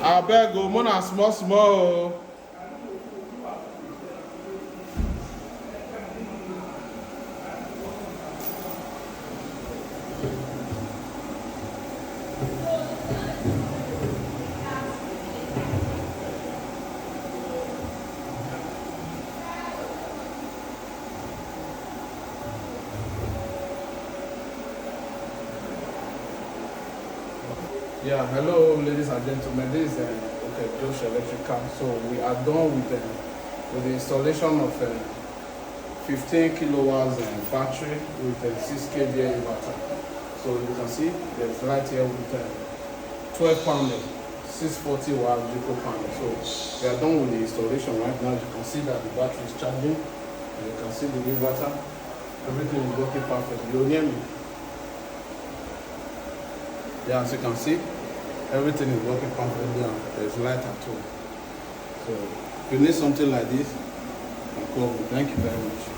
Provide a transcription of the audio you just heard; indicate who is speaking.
Speaker 1: I beg go more small small. Yeah, hello ladies and gentlemen, this is okay, Josh Electrical. So we are done with the installation of 15 kilowatts battery with 6 kVA inverter. So you can see there's light here with 12 panel, 640 watt Jico panel. So we are done with the installation right now. You can see that the battery is charging. And you can see the inverter. Everything is working perfectly. You hear me? Yeah, as you can see, everything is working perfectly and there's light at all. So if you need something like this, call me. Thank you very much.